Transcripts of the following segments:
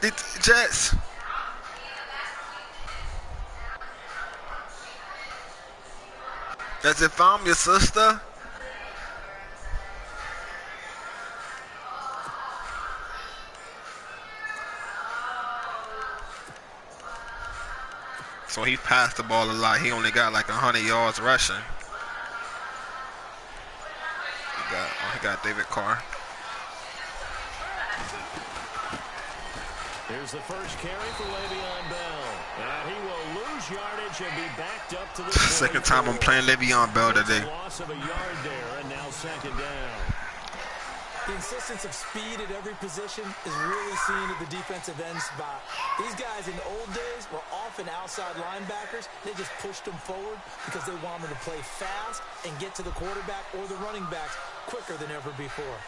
It's Jets. As if I'm your sister. So he passed the ball a lot. He only got like 100 yards rushing. He got David Carr. Here's the first carry for Le'Veon Bell. And he will lose yardage and be backed up to the second time I'm playing Le'Veon Bell today. Loss of a yard there, and now second down. The insistence of speed at every position is really seen at the defensive end spot. These guys in the old days were often outside linebackers. They just pushed them forward because they wanted to play fast and get to the quarterback or the running backs quicker than ever before.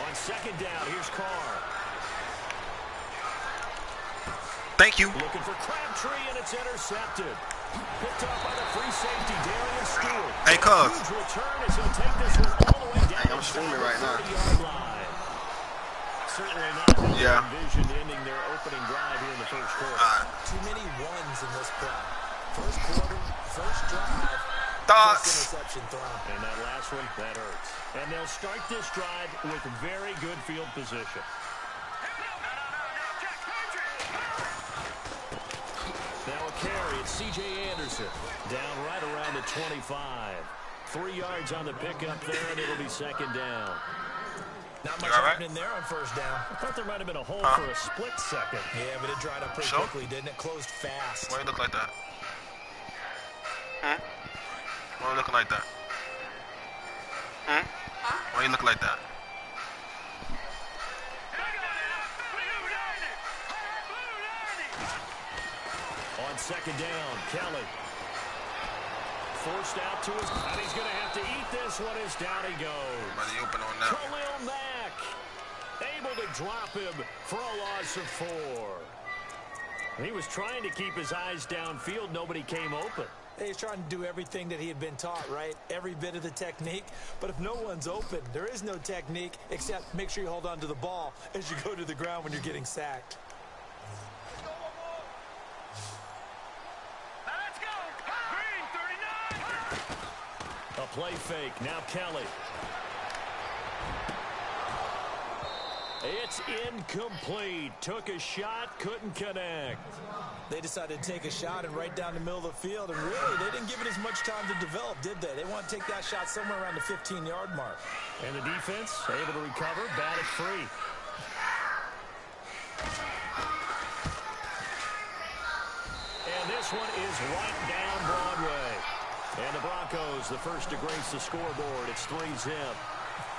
On second down, here's Carr. Thank you. Looking for Crabtree, and it's intercepted. Picked up by the free safety, Darius Stewart. Hey, Cuz. Huge return as he'll take this one all the way down. I'm streaming right now. Certainly not yeah. envisioned ending their opening drive here in the first quarter. Too many ones in this play. First quarter, first drive. Thoughts. Interception thrown. And that last one, that hurts. And they'll start this drive with very good field position. Now a carry, it's C.J. Anderson. Down right around the 25. 3 yards on the pickup there, and it'll be second down. Not much happening there on first down. I thought there might have been a hole for a split second. Yeah, but it dried up pretty quickly, didn't it? Closed fast. Why you look like that? Huh? Why you looking like that? Huh? Why you look like that? On second down, Kelly. Forced out to his, and he's going to have to eat this one as down he goes. Money open on that. Khalil Mack able to drop him for a loss of 4. He was trying to keep his eyes downfield. Nobody came open. He's trying to do everything that he had been taught, right? Every bit of the technique. But if no one's open, there is no technique except make sure you hold on to the ball as you go to the ground when you're getting sacked. Let's go. Green 39. A play fake. Now Kelly. It's incomplete. Took a shot, couldn't connect. They decided to take a shot and right down the middle of the field, and really, they didn't give it as much time to develop, did they? They want to take that shot somewhere around the 15-yard mark. And the defense able to recover, bat it free. And this one is right down Broadway. And the Broncos, the first to grace the scoreboard. It's 3-zip.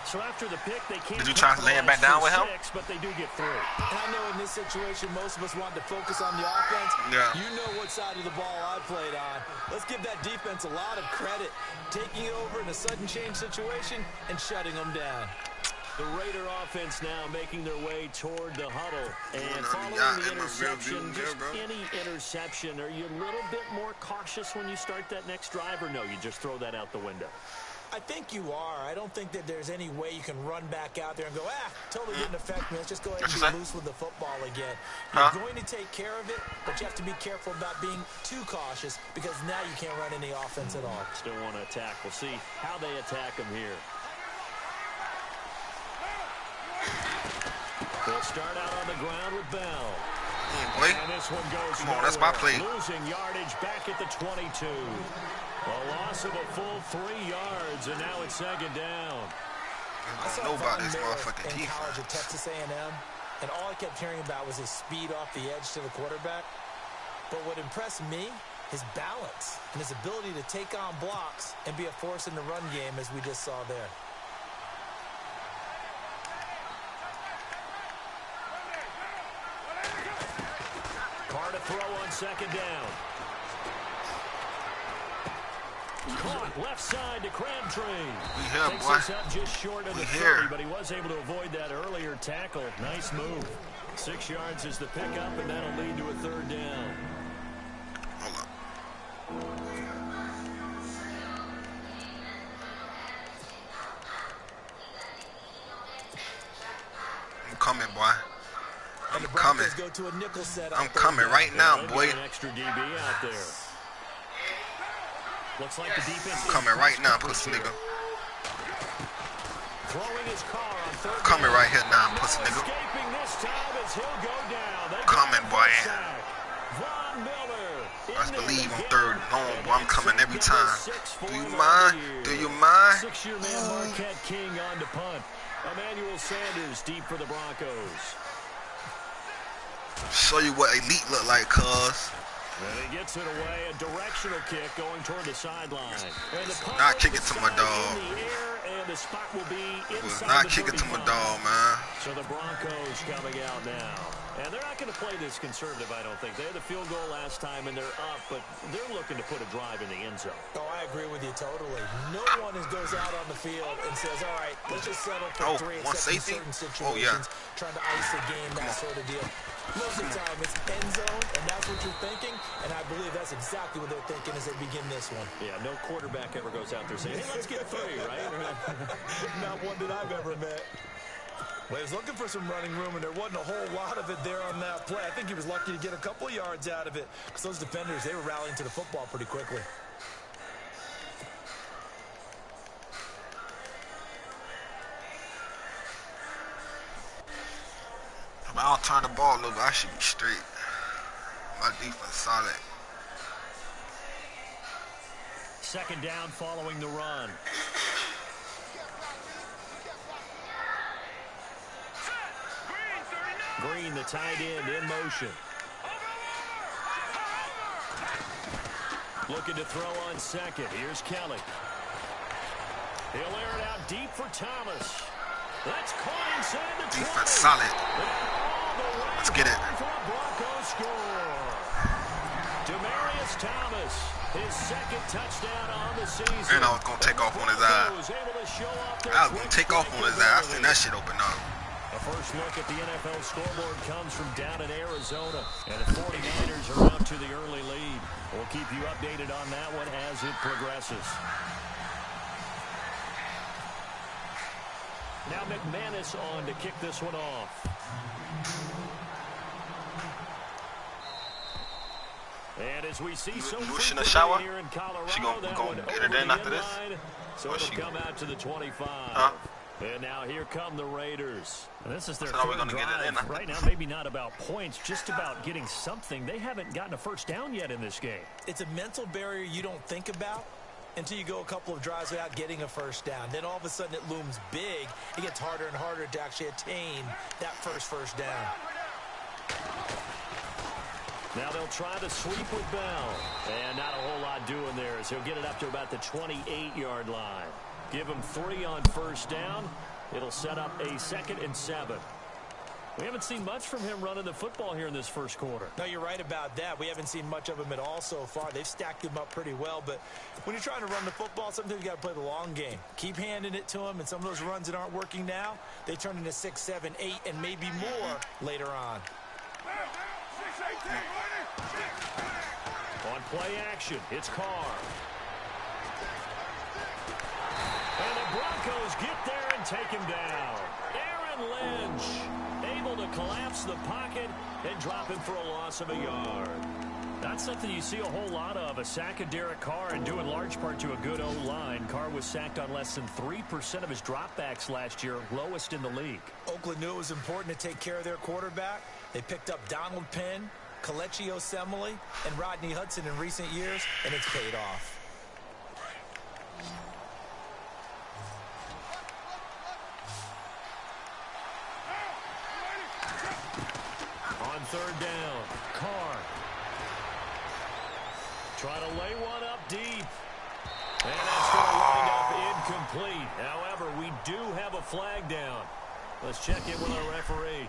So after the pick, they can't. Did you try to lay it back down with him? But they do get through. And I know in this situation, most of us want to focus on the offense. Yeah. You know what side of the ball I played on. Let's give that defense a lot of credit. Taking it over in a sudden change situation and shutting them down. The Raider offense now making their way toward the huddle. And following the interception, just any interception, are you a little bit more cautious when you start that next drive, or no, you just throw that out the window? I think you are. I don't think that there's any way you can run back out there and go, totally didn't affect me. Let's just go ahead and be loose with the football again. You're going to take care of it, but you have to be careful about being too cautious because now you can't run any offense at all. Still want to attack. We'll see how they attack them here. They'll start out on the ground with Bell. And this one goes nowhere. That's my play. Losing yardage back at the 22. A loss of a full 3 yards, and now it's second down. I saw nobody's motherfucking in college at Texas A&M, and all I kept hearing about was his speed off the edge to the quarterback. But what impressed me, his balance and his ability to take on blocks and be a force in the run game, as we just saw there. Carr to throw on second down. Caught left side to Crabtree. Takes us up just short of the 30, but he was able to avoid that earlier tackle. Nice move. 6 yards is the pickup, and that'll lead to a third down. coming, boy. I'm And the coming. Broncos go to a nickel set. I'm coming right now, boy. An extra DB out there. Looks like the defense I'm coming right now, pussy nigga. Throwing his car on third Coming down. right here now, pussy nigga. Escaping this time as he'll go down. They Coming, boy. Von Miller. Best believe on third long, boy. I'm coming every time. Do you mind? Do you mind? Six-year man Marquette King on to punt. Emmanuel Sanders deep for the Broncos. Show you what elite look like, cuz. And he gets it away, a directional kick going toward the sideline. And the punt Not kick it is to my in dog. the air, and the spot will be Was inside not the kick it to my 35. dog, man. So the Broncos coming out now. And they're not going to play this conservative, I don't think. They had the field goal last time, and they're up, but they're looking to put a drive in the end zone. Oh, I agree with you totally. No one goes out on the field and says, all right, let's just settle for three, one except in safety? certain situations, Oh, yeah. trying to ice the game, that sort of deal. Most of the time, it's end zone, and that's what you're thinking, and I believe that's exactly what they're thinking as they begin this one. Yeah, no quarterback ever goes out there saying, hey, let's get three, right? Not one that I've ever met. Well, he was looking for some running room, and there wasn't a whole lot of it there on that play. I think he was lucky to get a couple yards out of it because those defenders, they were rallying to the football pretty quickly. I'll turn the ball over. I should be straight. My defense solid. Second down following the run. Green, the tight end, in motion. Looking to throw on second. Here's Kelly. He'll air it out deep for Thomas. That's caught inside the 20. Defense solid. Let's get it. Broncos score. Demarius Thomas, his second touchdown on the season. And I was going to take off on his eye. I was going to take off on his eye. I seen that shit open up. A first look at the NFL scoreboard comes from down in Arizona. And the 49ers are out to the early lead. We'll keep you updated on that one as it progresses. Now McManus on to kick this one off. And as we see so in the shower? here in Colorado, She gonna get it in after this? So Or it'll she come out to the 25. Huh? And now here come the Raiders. And this is their So are we third gonna get it drive. in? Right now, maybe not about points, just about getting something. They haven't gotten a first down yet in this game. It's a mental barrier you don't think about until you go a couple of drives without getting a first down. Then all of a sudden it looms big. It gets harder and harder to actually attain that first down. Now they'll try to sweep with Bell. And not a whole lot doing there as he'll get it up to about the 28-yard line. Give him 3 on first down. It'll set up a 2nd and 7. We haven't seen much from him running the football here in this first quarter. No, you're right about that. We haven't seen much of him at all so far. They've stacked him up pretty well, but when you're trying to run the football, sometimes you got to play the long game. Keep handing it to him, and some of those runs that aren't working now, they turn into 6, 7, 8, and maybe more later on. On play action, it's Carr. And the Broncos get there and take him down. Aaron Lynch able to collapse the pocket and drop him for a loss of a yard. That's something you see a whole lot of, a sack of Derek Carr, and due in large part to a good O-line. Carr was sacked on less than 3% of his dropbacks last year, lowest in the league. Oakland knew it was important to take care of their quarterback. They picked up Donald Penn, Kelechi Osemele, and Rodney Hudson in recent years, and it's paid off. On third down, Carr. Try to lay one up deep. And that's going to wind up incomplete. However, we do have a flag down. Let's check in with our referee.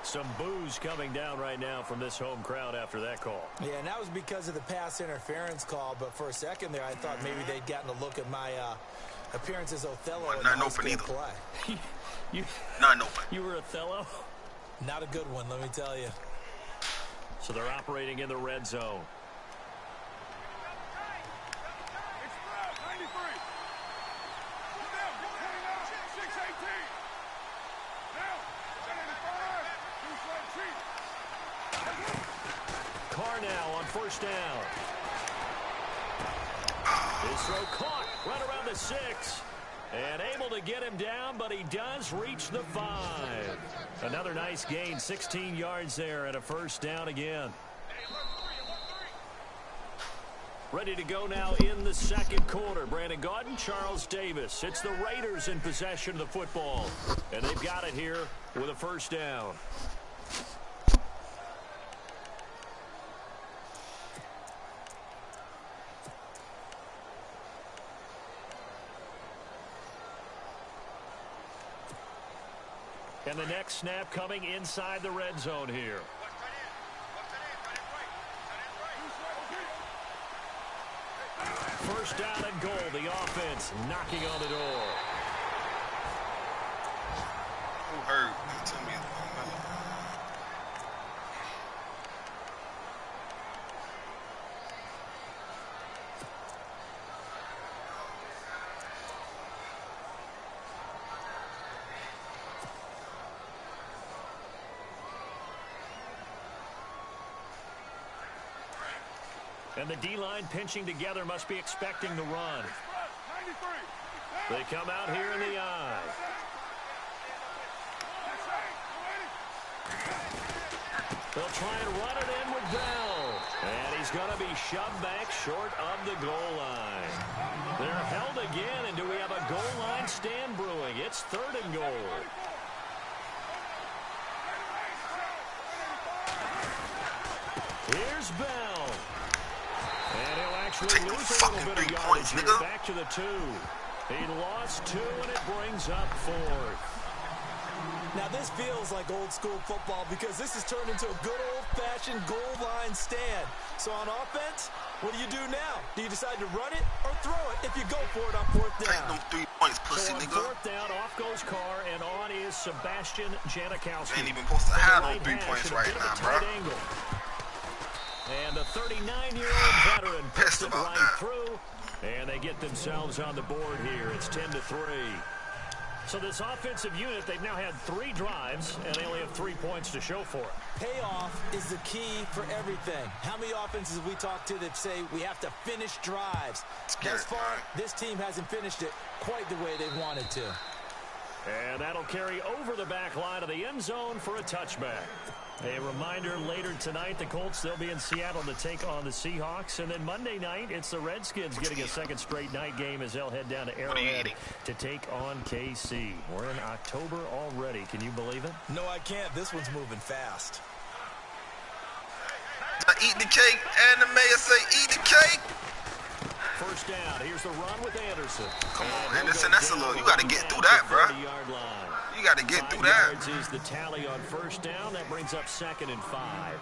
Some boos coming down right now from this home crowd after that call. Yeah, and that was because of the pass interference call, but for a second there, I thought maybe they'd gotten a look at my appearance as Othello. Not open either. Play. Not open. You were Othello? Not a good one, let me tell you. So they're operating in the red zone. Carr now on first down. His throw caught right around the 6. And able to get him down, but he does reach the 5. Another nice gain, 16 yards there and a first down again. Ready to go now in the second quarter. Brandon Gaudin, Charles Davis. It's the Raiders in possession of the football. And they've got it here with a first down. And the next snap coming inside the red zone here. First down and goal. The offense knocking on the door. Who hurt? Tell me. And the D-line pinching together, must be expecting the run. They come out here in the eye. They'll try and run it in with Bell. And he's going to be shoved back short of the goal line. They're held again, and do we have a goal line stand brewing? It's 3rd and goal. Here's Bell. And he'll actually lose a little bit of yardage here. Back to the 2. He lost 2, and it brings up 4th. Now, this feels like old school football because this has turned into a good old-fashioned goal line stand. So on offense, what do you do now? Do you decide to run it or throw it if you go for it on 4th down? Take them 3 points, pussy so on nigga. 4th down, off goes Carr, and on is Sebastian Janikowski. Ain't even supposed to have no 3 points right now, bro. And the 39-year-old veteran puts it right through, and they get themselves on the board here. It's 10-3. So this offensive unit, they've now had 3 drives, and they only have 3 points to show for it. Payoff is the key for everything. How many offenses have we talked to that say we have to finish drives? Thus far, this team hasn't finished it quite the way they wanted to. And that'll carry over the back line of the end zone for a touchback. A reminder, later tonight, the Colts, they'll be in Seattle to take on the Seahawks. And then Monday night, it's the Redskins getting a second straight night game as they'll head down to Arrowhead to take on KC. We're in October already. Can you believe it? No, I can't. This one's moving fast. Eat the cake, and the mayor say, eat the cake. First down. Here's the run with Anderson. Come on, Anderson. That's a little, you got to get through that, bro. You got to get through that. 5 yards is the tally on first down. That brings up 2nd and 5.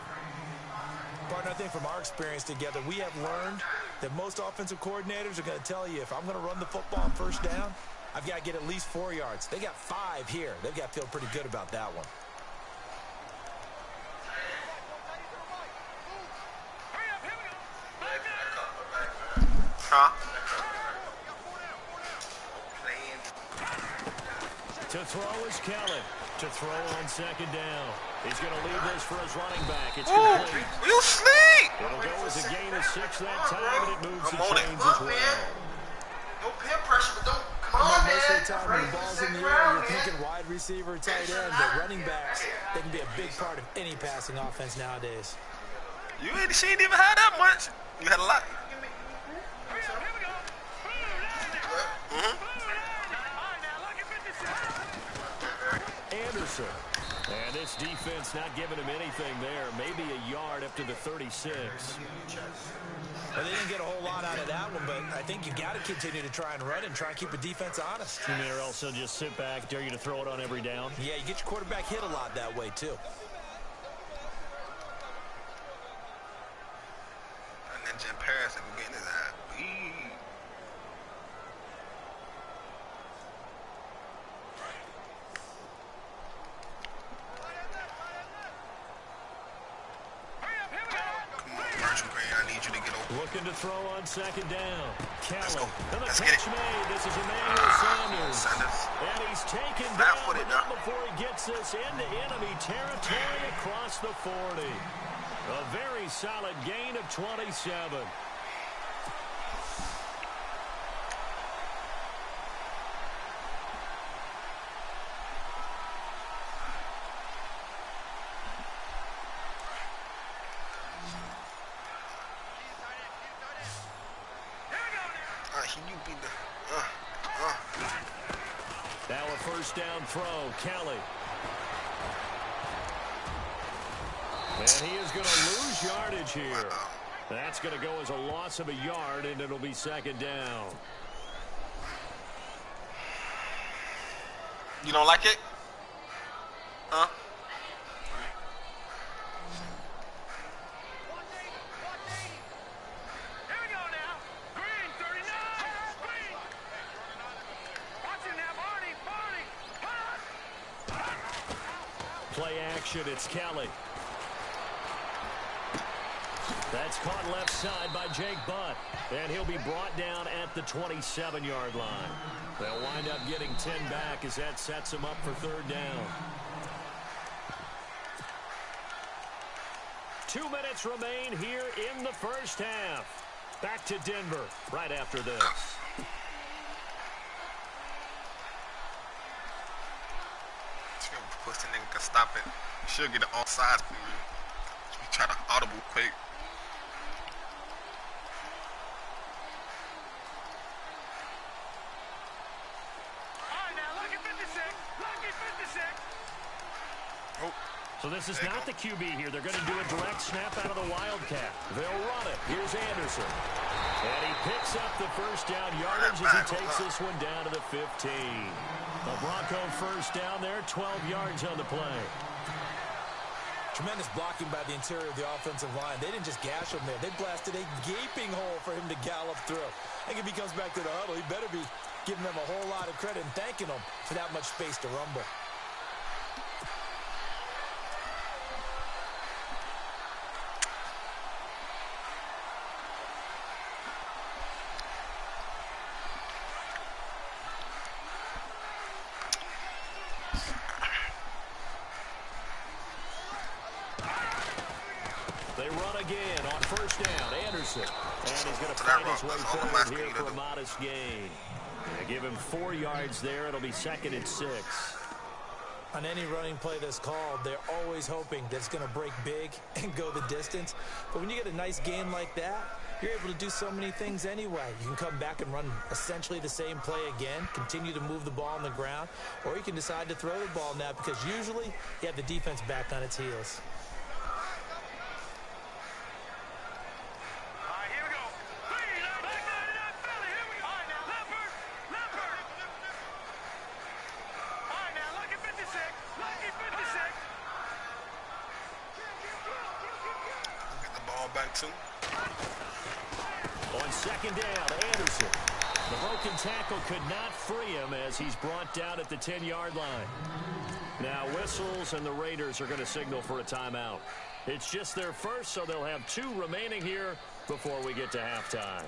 Partner, I think from our experience together, we have learned that most offensive coordinators are going to tell you, if I'm going to run the football on first down, I've got to get at least 4 yards. They got 5 here. They've got to feel pretty good about that one. Huh? To throw is Kelly. To throw on 2nd down. He's going to leave this for his running back. It's complete. You sleep! It'll go as a gain of 6 that time, and it moves the chains as well. No peer pressure, but don't. Come on, man. Most of the time when the ball's in the air, you're thinking wide receiver, tight end, but running backs, they can be a big part of any passing offense nowadays. She ain't even had that much. You had a lot. Anderson. And this defense not giving him anything there. Maybe a yard up to the 36. Well, they didn't get a whole lot out of that one, but I think you got to continue to try and run and try and keep the defense honest. You may also just sit back, dare you to throw it on every down. Yeah, you get your quarterback hit a lot that way, too. And then Jim Paris and getting his ass beat. Looking to throw on 2nd down. Kelly. And the Let's catch made. This is Emmanuel Sanders. And he's taken down, but not before he gets this into enemy territory across the 40. A very solid gain of 27. Now a first down throw, Kelly. And he is going to lose yardage here. That's going to go as a loss of a yard, and it'll be second down. You don't like it? Huh? Play action, it's Kelly. That's caught left side by Jake Butt. And he'll be brought down at the 27-yard line. They'll wind up getting 10 back as that sets them up for third down. 2 minutes remain here in the first half. Back to Denver right after this. Pussy nigga can stop it. Should get an offside for you. We try to audible quick. Alright now, lucky 56. Lucky 56. Oh. So this is not the QB here. They're going to do a direct snap out of the Wildcat. They'll run it. Here's Anderson. And he picks up the first down yardage as he takes this one down to the 15. A Bronco first down there, 12 yards on the play. Tremendous blocking by the interior of the offensive line. They didn't just gash him there. They blasted a gaping hole for him to gallop through. I think if he comes back to the huddle, he better be giving them a whole lot of credit and thanking them for that much space to rumble. They run again on first down. Anderson. And he's going to find his way forward here for a modest gain. Give him 4 yards there. It'll be 2nd and 6. On any running play that's called, they're always hoping that it's going to break big and go the distance. But when you get a nice gain like that, you're able to do so many things anyway. You can come back and run essentially the same play again, continue to move the ball on the ground, or you can decide to throw the ball now because usually you have the defense back on its heels. On second down, Anderson. The broken tackle could not free him as he's brought down at the 10-yard line. Now whistles and the Raiders are going to signal for a timeout. It's just their first, so they'll have 2 remaining here before we get to halftime.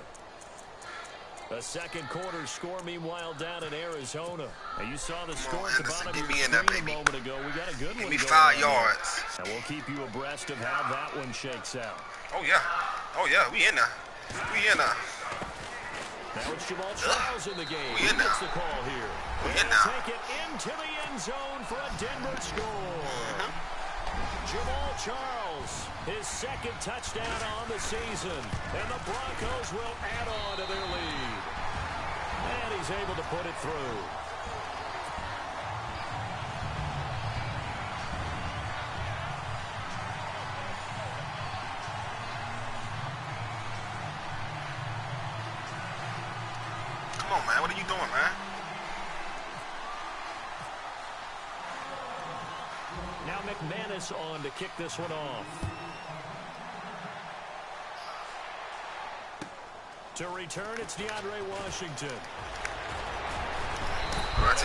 A second quarter score, meanwhile, down in Arizona. And you saw the score at the bottom of your screen a moment ago. We got a good one. Give me 5 yards. And we'll keep you abreast of how that one shakes out. Oh, yeah. Oh, yeah. We in there. We in there. Now it's Jamal Charles in the game. We in there. He gets the call here. We in there. there. Take it into the end zone for a Denver score. Jamal Charles, his 2nd touchdown on the season. And the Broncos will add on to their lead. And he's able to put it through. Come on, man. What are you doing, man? Now McManus on to kick this one off. To return, it's DeAndre Washington.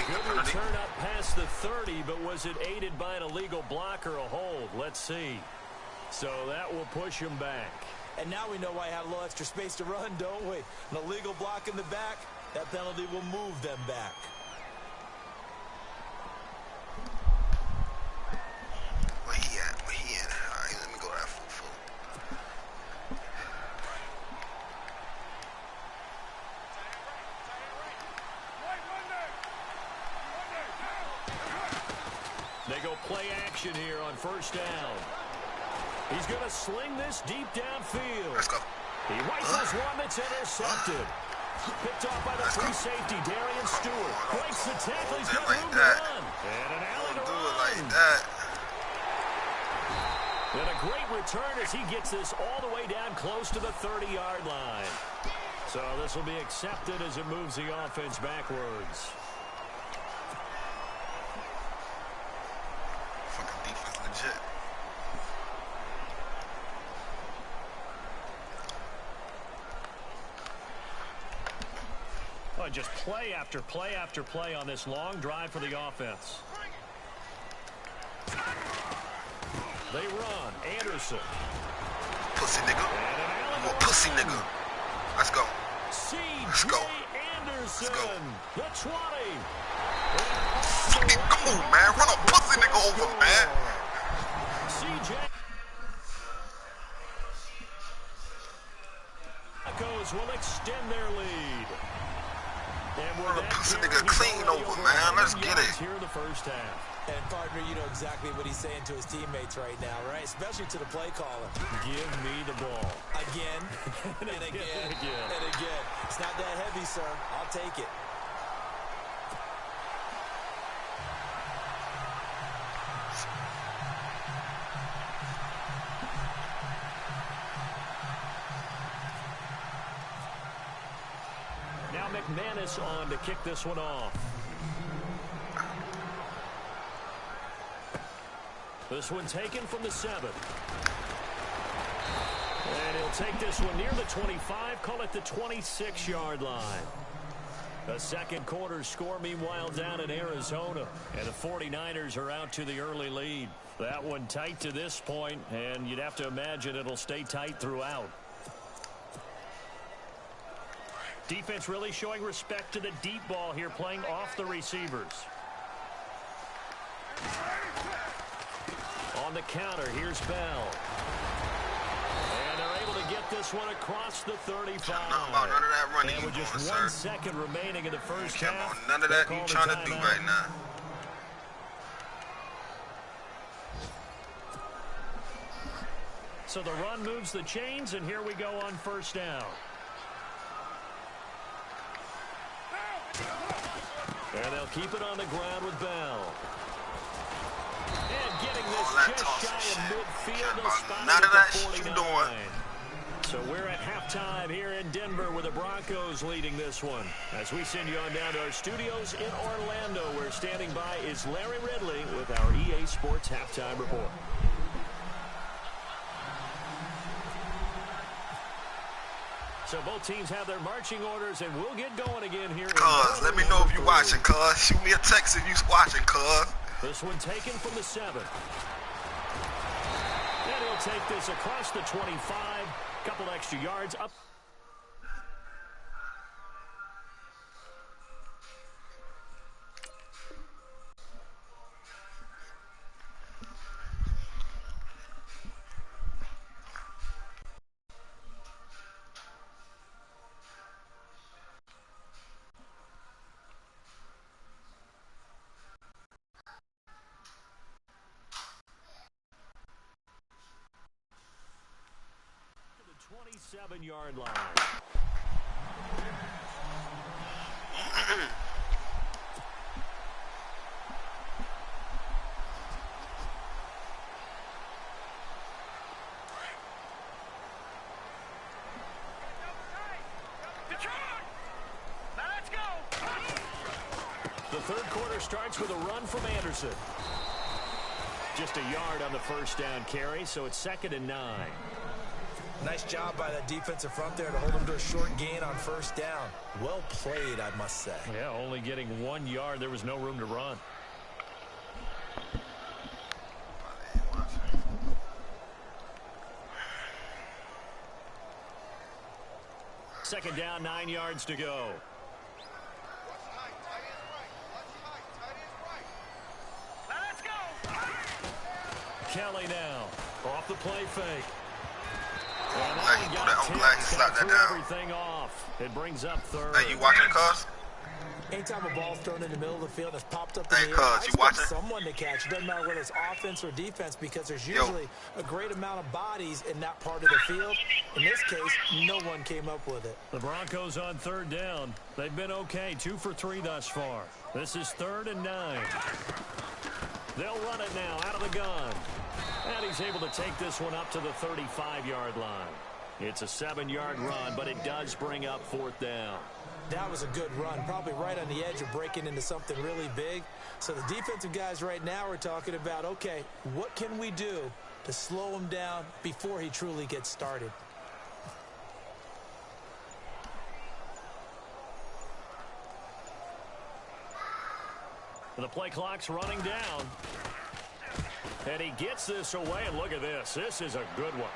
Good return up past the 30, but was it aided by an illegal block or a hold? Let's see. So that will push him back. And now we know why I have a little extra space to run, don't we? An illegal block in the back, that penalty will move them back. Where he at? Where he at? All right, let me go to that full. They go play action here on first down. He's going to sling this deep downfield. Let's go. He rifles one that's intercepted. Picked off by the free safety, Darian Stewart. Breaks the tackle. He's got room to run. And an alley to run. Do it like that. And a great return as he gets this all the way down close to the 30-yard line. So this will be accepted as it moves the offense backwards. Fucking defense legit. Well, just play after play after play on this long drive for the offense. They run. Anderson. Pussy nigga. You a pussy nigga. Let's go. Let's go. Anderson. Let's go. The 20. Fucking go, man. Run a pussy nigga over, man. CJ. Broncos will extend their lead. Run a pussy nigga clean over, man. Let's get it. Here in the first half. And, partner, you know exactly what he's saying to his teammates right now, right? Especially to the play caller. Give me the ball. Again, and again, and again. It's not that heavy, sir. I'll take it. Now McManus on to kick this one off. This one taken from the 7. And he'll take this one near the 25, call it the 26-yard line. The second quarter score, meanwhile, down in Arizona. And the 49ers are out to the early lead. That one tight to this point, and you'd have to imagine it'll stay tight throughout. Defense really showing respect to the deep ball here, playing off the receivers. On the counter, here's Bell. And they're able to get this one across the 35. About none of that running and with just doing, 1 second remaining in the first half. None of that you trying to do right now. So the run moves the chains, and here we go on first down. And they'll keep it on the ground with Bell. And getting this just shy of midfield. None of that shit you doing. So we're at halftime here in Denver with the Broncos leading this one. As we send you on down to our studios in Orlando, where standing by is Larry Ridley with our EA Sports Halftime Report. So both teams have their marching orders, and we'll get going again here. Cuz, let me know if you're watching, cuz. Shoot me a text if you're watching, cuz. This one taken from the 7. And he'll take this across the 25. Couple extra yards up. The 27-yard line. The third quarter starts with a run from Anderson. Just a yard on the first down carry, so it's 2nd and 9. Nice job by that defensive front there to hold them to a short gain on first down. Well played, I must say. Yeah, only getting 1 yard. There was no room to run. Second down, 9 yards to go. Let's go. Kelly now off the play fake. I'm glad he slapped that down. Everything off. It brings up 3rd. Hey, you watching, cuz? Anytime a ball's thrown in the middle of the field that's popped up in the air, I expect someone to catch. It doesn't matter whether it's offense or defense because there's usually a great amount of bodies in that part of the field. In this case, no one came up with it. The Broncos on third down. They've been okay, 2 for 3 thus far. This is 3rd and 9. They'll run it now out of the gun. And he's able to take this one up to the 35-yard line. It's a 7-yard run, but it does bring up 4th down. That was a good run, probably right on the edge of breaking into something really big. So the defensive guys right now are talking about, okay, what can we do to slow him down before he truly gets started? The play clock's running down. And he gets this away, and look at this. This is a good one.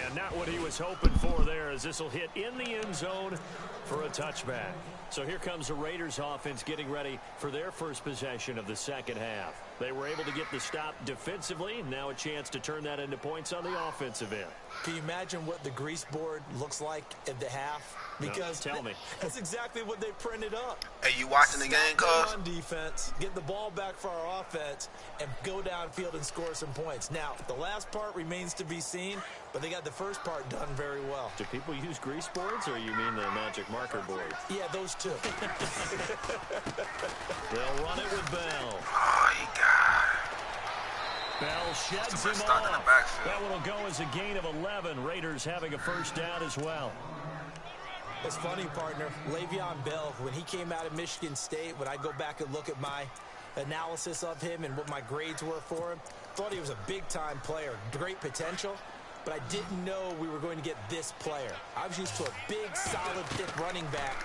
And not what he was hoping for there, as this will hit in the end zone for a touchback. So here comes the Raiders offense getting ready for their first possession of the second half. They were able to get the stop defensively, and now a chance to turn that into points on the offensive end. Can you imagine what the grease board looks like at the half? Because no, tell me. That's exactly what they printed up. Hey, you watching the game, cuz? On defense, get the ball back for our offense, and go downfield and score some points. Now, the last part remains to be seen, but they got the first part done very well. Do people use grease boards, or you mean the magic marker board? Yeah, those two. They'll run it with Bell. Oh, he got Bell sheds him off. That one will go as a gain of 11. Raiders having a first down as well. It's funny, partner. Le'Veon Bell, when he came out of Michigan State, when I go back and look at my analysis of him and what my grades were for him, thought he was a big-time player, great potential, but I didn't know we were going to get this player. I was used to a big, solid, thick running back,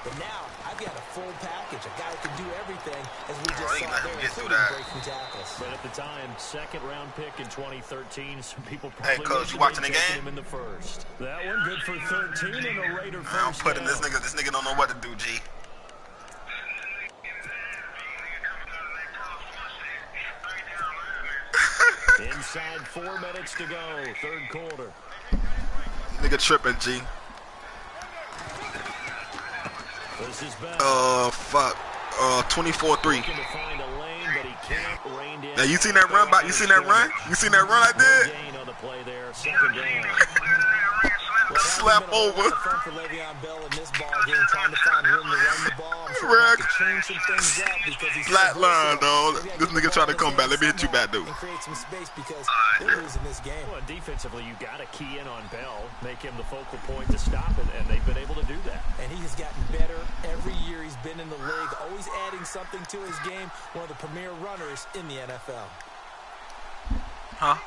but now I've got a full package, a guy who can do everything, as we just saw there, including breaking tackles. But at the time, second-round pick in 2013, some people probably you watching the game? Him in the first. That one good for 13 and a Raider first I'm putting down. this nigga don't know what to do, G. Inside 4 minutes to go, third quarter. Nigga tripping, G. This is Bell. Fuck. 24-3. Now you seen that run? You seen that run? You seen that run I did? Gain on the play there, second down. Slap over. For Le'Veon Bell in this ball game, trying to find room to run the ball. I'm sure he change some things up because he's flat line, dog. This nigga trying to come back. Let me hit you back, dude. And create some space because they're losing this game. Well, defensively, you got to key in on Bell, make him the focal point to stop it, and they've been able to do that. And he has gotten better every year he's been in the league, always adding something to his game. One of the premier runners in the NFL. Huh?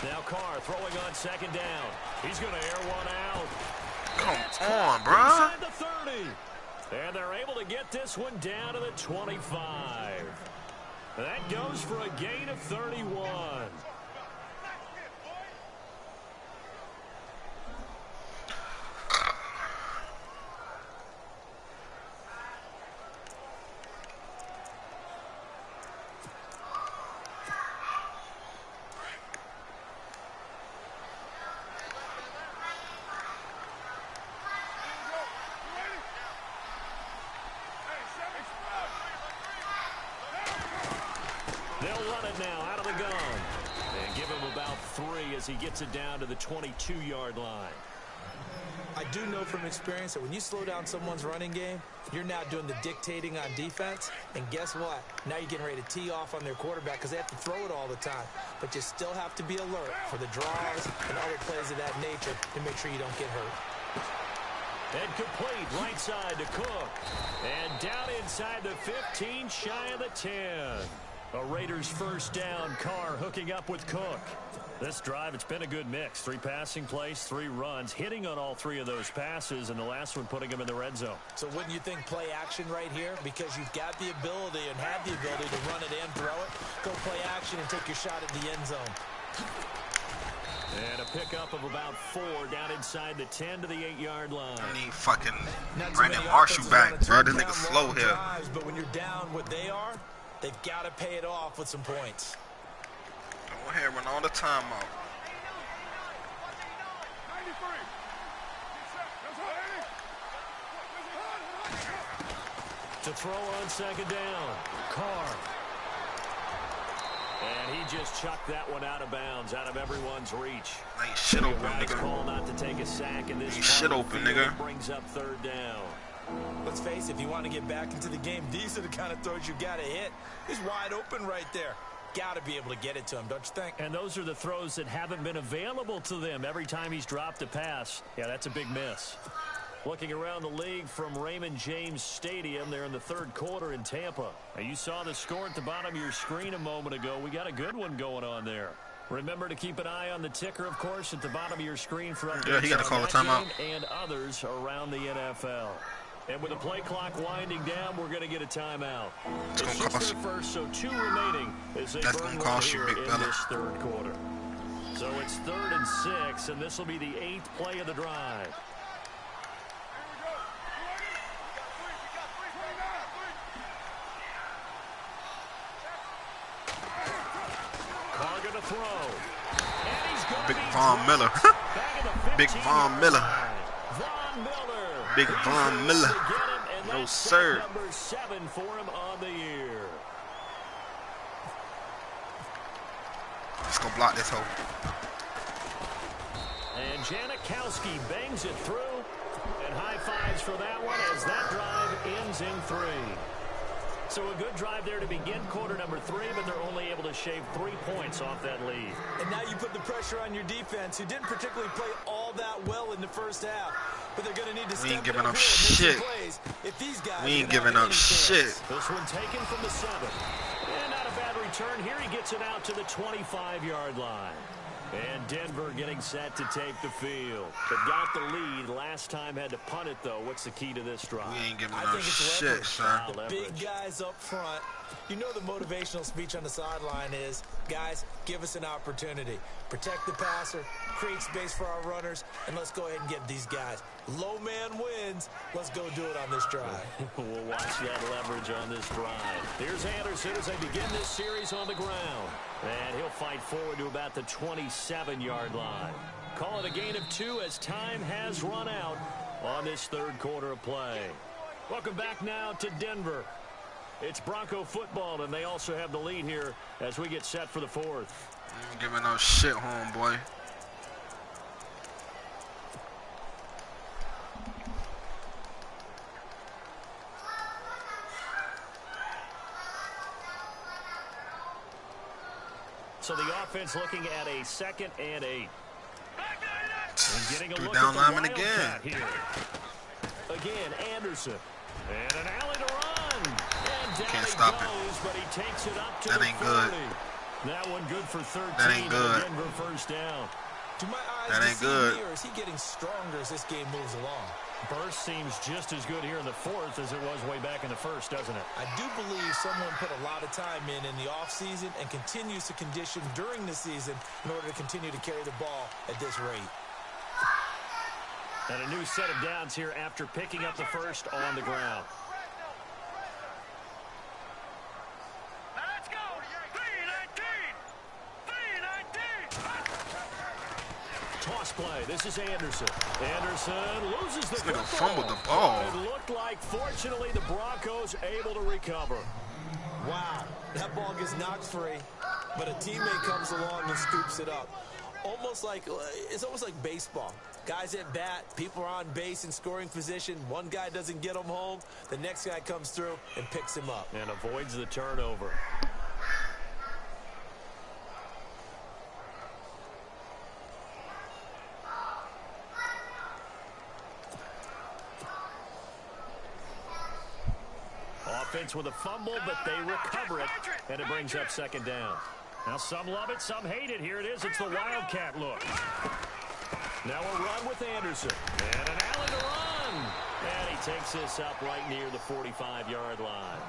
Now Carr throwing on second down. He's going to air one out. Come on, bro. Inside the 30. And they're able to get this one down to the 25. That goes for a gain of 31. They'll run it now out of the gun. And give him about 3 as he gets it down to the 22-yard line. I do know from experience that when you slow down someone's running game, you're now doing the dictating on defense. And guess what? Now you're getting ready to tee off on their quarterback because they have to throw it all the time. But you still have to be alert for the draws and other plays of that nature to make sure you don't get hurt. And complete right side to Cook. And down inside the 15, shy of the 10. A Raiders first down. Carr hooking up with Cook. This drive, it's been a good mix. 3 passing plays, 3 runs, hitting on all 3 of those passes, and the last one putting him in the red zone. So wouldn't you think play action right here? Because you've got the ability and have the ability to run it and throw it. Go play action and take your shot at the end zone. And a pickup of about 4 down inside the 10 to the 8-yard line. I need fucking Brandon Marshall back, bro. This nigga slow here. But when you're down what they are, They've got to pay it off with some points. Go ahead, run all the time out. To throw on second down, Carr. And he just chucked that one out of bounds, out of everyone's reach. Ain't shit open, nigga. Call not to take a sack, and this ain't shit open, nigga. Brings up third down. Let's face it, if you want to get back into the game, these are the kind of throws you got to hit. He's wide open right there. Got to be able to get it to him, don't you think? And those are the throws that haven't been available to them every time he's dropped a pass. Yeah, that's a big miss. Looking around the league from Raymond James Stadium, they're in the third quarter in Tampa. Now, you saw the score at the bottom of your screen a moment ago. We got a good one going on there. Remember to keep an eye on the ticker, of course, at the bottom of your screen for updates. Yeah, he got to call a timeout. And others around the NFL. And with the play clock winding down, we're going to get a timeout. It's going to cost you. First, so 2 remaining as they That's going to cost you, big fella. This third quarter. So it's 3rd and 6, and this will be the 8th play of the drive. Carr going to throw. And he's going Big Von Miller. Big Von Miller. Von Miller. Big Von Miller. No, sir. Number 7 for him on the year. Let's go block this hole. And Janikowski bangs it through. And high fives for that one as that drive ends in 3. So a good drive there to begin quarter number 3, but they're only able to shave 3 points off that lead. And now you put the pressure on your defense, who didn't particularly play all that well in the first half. But they're going to need to step giving up up shit. if these guys We ain't giving up shit. This one taken from the 7. And not a bad return. Here he gets it out to the 25-yard line. And Denver getting set to take the field. They've got the lead. Last time had to punt it, though. What's the key to this drive? We ain't giving I up think it's shit, leverage. sir. The big guys up front. You know the motivational speech on the sideline is, guys, give us an opportunity. Protect the passer, create space for our runners, and let's go ahead and get these guys. Low man wins. Let's go do it on this drive. We'll watch that leverage on this drive. Here's Anderson as they begin this series on the ground. And he'll fight forward to about the 27-yard line. Call it a gain of 2 as time has run out on this third quarter of play. Welcome back now to Denver. It's Bronco football, and they also have the lead here as we get set for the 4th. Ain't giving no shit, homeboy. So the offense looking at a 2nd and 8. And getting a Three look down at the lineman Wildcat again. Here. Again, Anderson. And an alley to run. And down Can't he stop goes, it. but he takes it up to That the ain't 40. good. That one good for 13. That ain't good. Denver first down. To my eyes, That ain't good. Here, is he getting stronger as this game moves along? Burst seems just as good here in the 4th as it was way back in the 1st, doesn't it? I do believe someone put a lot of time in the offseason and continues to condition during the season in order to continue to carry the ball at this rate. And a new set of downs here after picking up the 1st on the ground. Let's go. 3-19. Toss play. This is Anderson. Anderson loses the This nigga football. fumbled the ball. It looked like, fortunately, the Broncos able to recover. Wow, that ball gets knocked free, but a teammate comes along and scoops it up. It's almost like baseball. Guys at bat, people are on base in scoring position. One guy doesn't get him home. The next guy comes through and picks him up. And avoids the turnover. Offense with a fumble, but they recover it, and it brings up 2nd down. Now some love it, some hate it. Here it is. It's the Wildcat look. Now a run with Anderson. And an alley to run. And he takes this up right near the 45-yard line.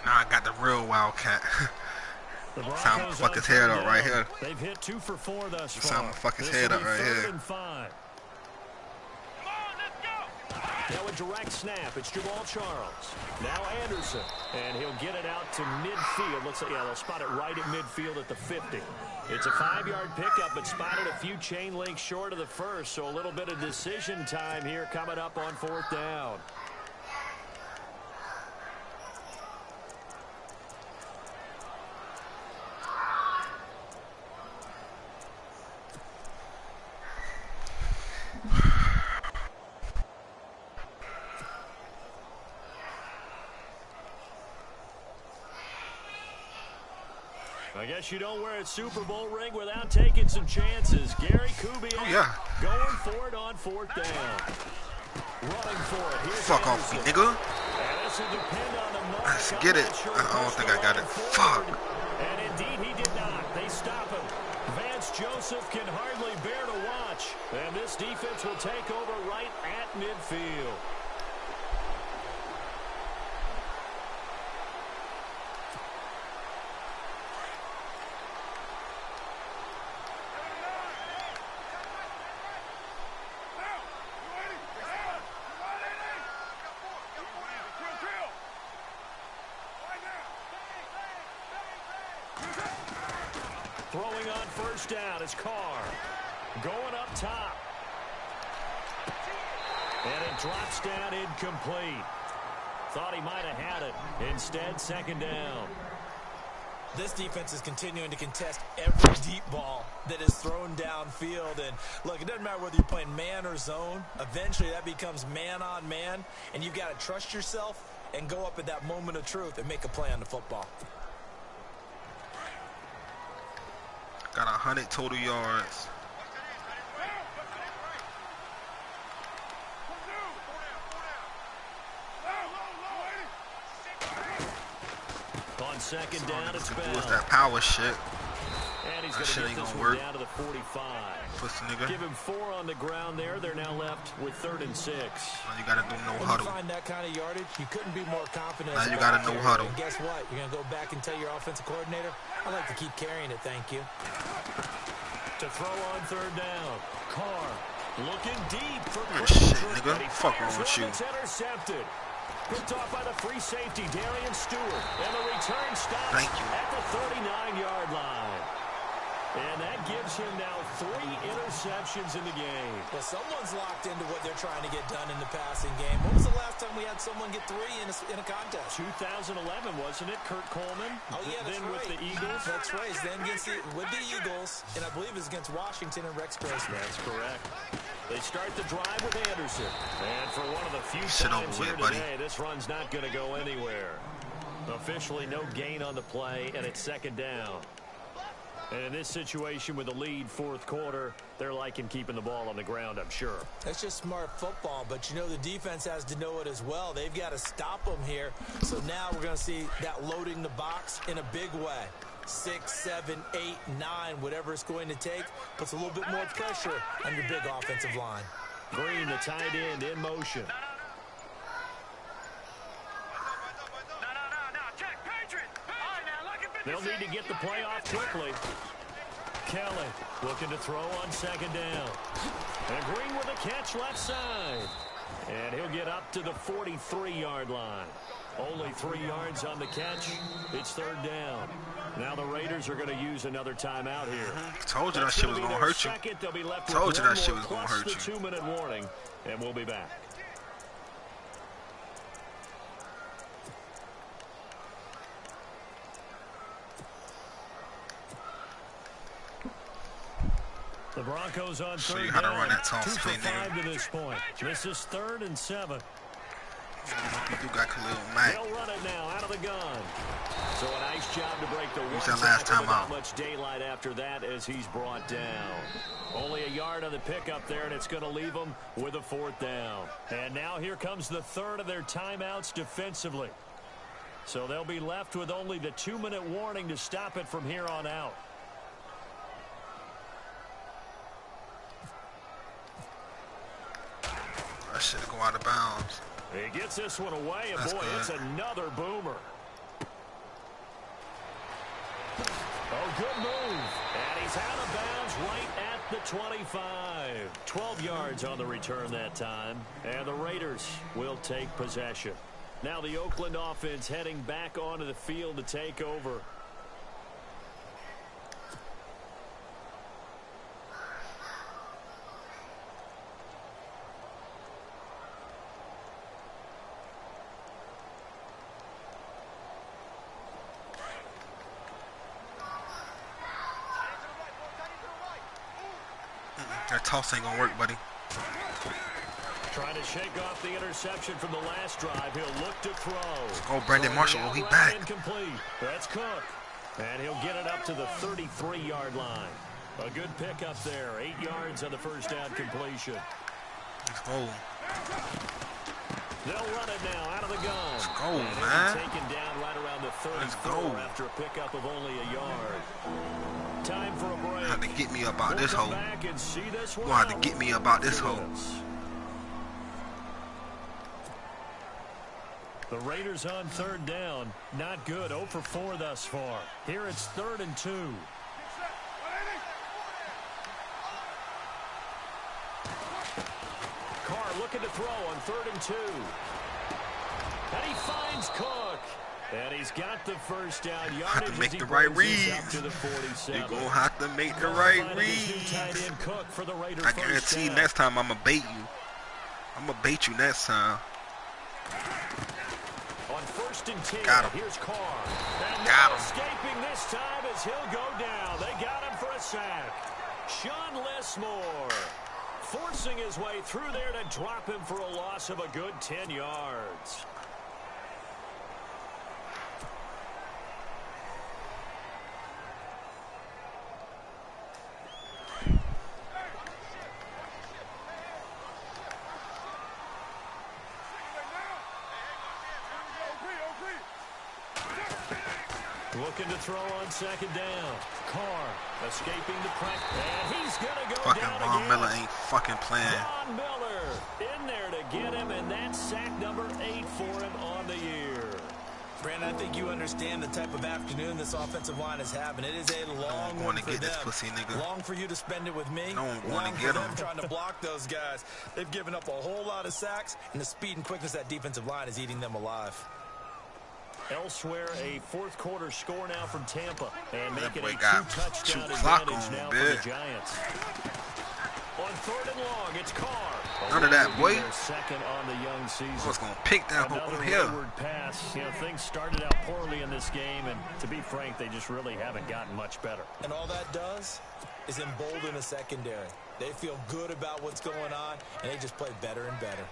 Now I got the real Wildcat. Time to fuck his head up right here. They've hit 2 for 4 thus far. Time to fuck his head up right here. Now a direct snap. It's Jamal Charles. Now Anderson. And he'll get it out to midfield. Looks like, yeah, they'll spot it right at midfield at the 50. It's a 5-yard pickup, but spotted a few chain links short of the first. So a little bit of decision time here coming up on 4th down. I guess you don't wear a Super Bowl ring without taking some chances. Gary Kubiak going for it on 4th down. Running for it. Here's fuck off, nigga. And this will depend on the moment. Let's get it. I don't think I got it. Fuck. And indeed he did not. They stop him. Vance Joseph can hardly bear to watch. And this defense will take over right at midfield. Throwing on 1st down is Carr. Going up top. And it drops down incomplete. Thought he might have had it. Instead, 2nd down. This defense is continuing to contest every deep ball that is thrown downfield. And look, it doesn't matter whether you're playing man or zone. Eventually, that becomes man on man. And you've got to trust yourself and go up at that moment of truth and make a play on the football. Got 100 total yards. On 2nd down, it's Bell. What's that power shit? And he's That shit ain't gonna gonna get work. this one down to the 45. Pussy nigga. Give him 4 on the ground there. They're now left with 3rd and 6. Now you gotta do no When huddle. you find that kind of yardage, you couldn't be more confident. Now you gotta no huddle. And guess what? You're going to go back and tell your offensive coordinator, I like to keep carrying it, thank you. To throw on 3rd down. Carr looking deep for Shit, nigga. Fuck wrong with you. It's intercepted. Picked off by the free safety, Darian Stewart. And the return stops at the 39-yard line. And that gives him now 3 interceptions in the game. Well, someone's locked into what they're trying to get done in the passing game. When was the last time we had someone get 3 in a contest? 2011, wasn't it? Kurt Coleman. Oh, yeah, that's then right. with the Eagles. That's right. Then with the Eagles, and I believe it was against Washington and Rex Grossman. That's correct. They start the drive with Anderson. And for one of the few Shit times over here with, buddy. today, this run's not going to go anywhere. Officially no gain on the play, and it's 2nd down. And in this situation with the lead 4th quarter, they're liking keeping the ball on the ground, I'm sure. That's just smart football, but you know the defense has to know it as well. They've got to stop them here. So now we're going to see that loading the box in a big way. 6, 7, 8, 9, whatever it's going to take, puts a little bit more pressure on your big offensive line. Green, the tight end, in motion. They'll need to get the play off quickly. Kelly looking to throw on 2nd down. And Green with a catch left side. And he'll get up to the 43-yard line. Only 3 yards on the catch. It's 3rd down. Now the Raiders are going to use another timeout here. Told you that shit was going to hurt you. Told you that shit was going to hurt you. 2-minute warning, and we'll be back. The Broncos on 3rd down. Show you how to run that toss 2 for play, 5 to this point. This is 3rd and 7. You do got Khalil Mack. They'll run it now out of the gun. So a nice job to break the Who's one that last tackle time out? without much daylight after that as he's brought down. Only a yard on the pickup there, and it's going to leave them with a 4th down. And now here comes the 3rd of their timeouts defensively. So they'll be left with only the 2-minute warning to stop it from here on out. That shit go out of bounds. He gets this one away, and That's boy, good. it's another boomer. good move. And he's out of bounds right at the 25. 12 yards on the return that time. And the Raiders will take possession. Now the Oakland offense heading back onto the field to take over. That toss ain't gonna work, buddy. Trying to shake off the interception from the last drive. He'll look to throw. Oh, Brandon Marshall. Oh, he back. Incomplete. That's Cook. And he'll get it up to the 33-yard line. A good pickup there. 8 yards on the first down completion. Let's go. They'll run it now out of the gun. Let's go, and man. Taken down right around the 34 after a pickup of only a yard. Time for a break. You have to get me about this hole. You have to get me about this hole. The Raiders on third down. Not good. 0 for 4 thus far. Here it's 3rd and 2. Carr looking to throw on 3rd and 2. And he finds Cook. And he's got the first down. You have to make the right reads. You're going to have to make the right reads. I guarantee next time I'm going to bait you. I'm going to bait you next time. On 1st and 10, got him. Here's Carr. And got him. Escaping this time as he'll go down. They got him for a sack. Sean Lesmore forcing his way through there to drop him for a loss of a good 10 yards. Looking to throw on 2nd down. Carr escaping the pressure. And he's going to go fucking down Von again. Miller ain't fucking playing. Von Miller in there to get him, and that's sack number 8 for him on the year. Brandon, I think you understand the type of afternoon this offensive line is having. It is a long one one to for get them. this pussy nigga. Long for you to spend it with me. No one long going to for get them him. trying to block those guys. They've given up a whole lot of sacks, and the speed and quickness of that defensive line is eating them alive. Elsewhere, a 4th quarter score now from Tampa, and That making boy a got 2-touchdown two clock advantage on, now for bitch. the Giants. On 3rd and long, it's Carr. None of that, boy. Second on the young season. I was going to pick that hole Another from here. wayward pass. You know, things started out poorly in this game, and to be frank, they just really haven't gotten much better. And all that does is embolden the secondary. They feel good about what's going on, and they just play better and better.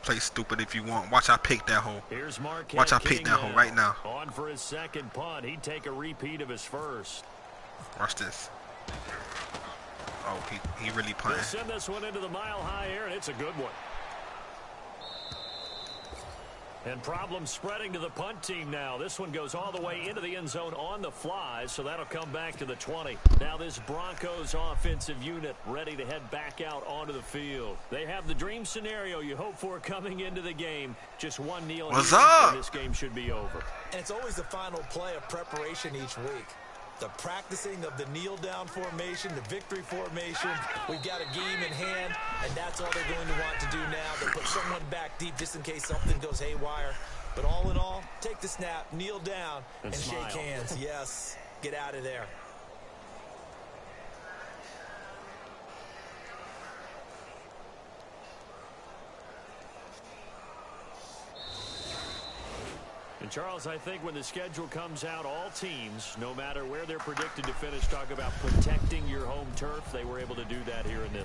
Play stupid if you want. Watch I pick that hole. Here's Marquette Watch I pick King that hole right now. On for his 2nd punt. He'd take a repeat of his first. Watch this. Oh, he really playing. They'll send this one into the mile-high air, and it's a good one. And problems spreading to the punt team now. This one goes all the way into the end zone on the fly, so that'll come back to the 20. Now this Broncos offensive unit ready to head back out onto the field. They have the dream scenario you hope for coming into the game. Just one kneel What's here, up? and this game should be over. And it's always the final play of preparation each week. The practicing of the kneel-down formation, the victory formation. We've got a game in hand, and that's all they're going to want to do now. They'll put someone back deep just in case something goes haywire. But all in all, take the snap, kneel down, and smile. shake hands. Yes, get out of there. And Charles, I think when the schedule comes out, all teams, no matter where they're predicted to finish, talk about protecting your home turf. They were able to do that here in this.